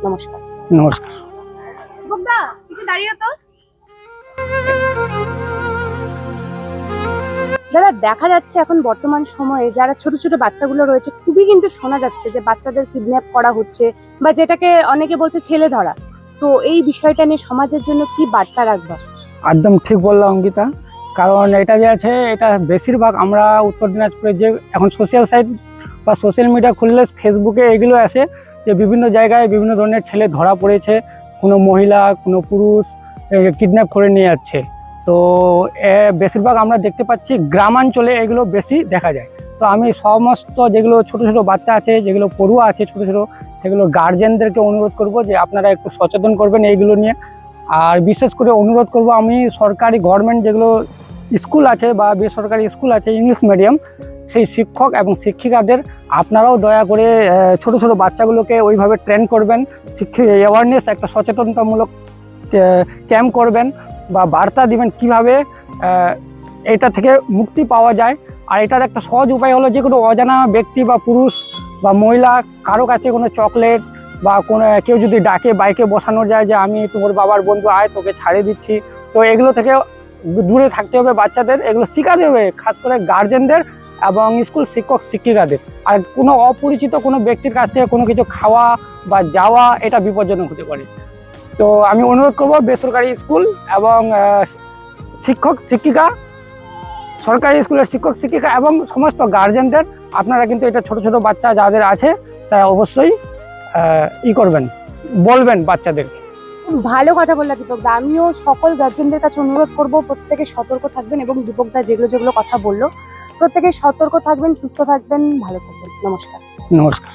নমস্কার। নমস্কার। দীপকদা একটু দাঁড়িয়ে তো। দাদা, দেখা যাচ্ছে এখন বর্তমান সময়ে যারা ছোট ছোট বাচ্চাগুলো রয়েছে, খুবই কিন্তু শোনা যাচ্ছে যে বাচ্চাদের কিডন্যাপ করা হচ্ছে, বা যেটাকে অনেকে বলছে ছেলে ধরা। তো এই বিষয়টা নিয়ে সমাজের জন্য কি বার্তা রাখবা? একদম ঠিক বললাম অঙ্কিতা, কারণ এটা যে আছে এটা বেশিরভাগ আমরা উত্তর দিনাজপুরে যে এখন সোশ্যাল সাইট বা সোশ্যাল মিডিয়া খুললে ফেসবুকে এগুলো আসে যে বিভিন্ন জায়গায় বিভিন্ন ধরনের ছেলে ধরা পড়েছে, কোনো মহিলা কোনো পুরুষ কিডন্যাপ করে নিয়ে যাচ্ছে। তো বেশিরভাগ আমরা দেখতে পাচ্ছি গ্রামাঞ্চলে এগুলো বেশি দেখা যায়। তো আমি সমস্ত যেগুলো ছোট ছোট বাচ্চা আছে, যেগুলো পড়ুয়া আছে ছোট ছোট, সেগুলো গার্জেনদেরকে অনুরোধ করব যে আপনারা একটু সচেতন করবেন এইগুলো নিয়ে। আর বিশেষ করে অনুরোধ করব আমি সরকারি গভর্নমেন্ট যেগুলো স্কুল আছে বা বেসরকারি স্কুল আছে ইংলিশ মিডিয়াম, সেই শিক্ষক এবং শিক্ষিকাদের আপনারাও দয়া করে ছোট ছোট বাচ্চাগুলোকে ওইভাবে ট্রেন করবেন, অ্যাওয়ারনেস একটা সচেতনতামূলক ক্যাম্প করবেন বা বার্তা দিবেন কিভাবে এটা থেকে মুক্তি পাওয়া যায়। আর এটার একটা সহজ উপায় হলো যে কোনো অজানা ব্যক্তি বা পুরুষ বা মহিলা কারো কাছে কোনো চকলেট বা কোনো কেউ যদি ডাকে বাইকে বসানো যায় যে আমি তোমার বাবার বন্ধু আয় তোকে ছাড়িয়ে দিচ্ছি, তো এগুলো থেকে দূরে থাকতে হবে বাচ্চাদের, এগুলো শেখাতে হবে খাস করে গার্জেনদের এবং স্কুল শিক্ষক শিক্ষিকাদের। আর কোনো অপরিচিত কোনো ব্যক্তির কাছ থেকে কোনো কিছু খাওয়া বা যাওয়া এটা বিপজ্জনক হতে পারে। তো আমি অনুরোধ করব বেসরকারি স্কুল এবং শিক্ষক শিক্ষিকা, সরকারি স্কুলের শিক্ষক শিক্ষিকা এবং সমস্ত গার্জেনদের, আপনারা কিন্তু এটা ছোট ছোট বাচ্চা যাদের আছে তারা অবশ্যই করবেন, বলবেন বাচ্চাদেরকে। ভালো কথা বললা দীপকদা। আমিও সকল গার্জেনদের কাছে অনুরোধ করব প্রত্যেকে সতর্ক থাকবেন, এবং দীপকদা যেগুলো যেগুলো কথা বললো প্রত্যেকে সতর্ক থাকবেন, সুস্থ থাকবেন, ভালো থাকবেন। নমস্কার। নমস্কার।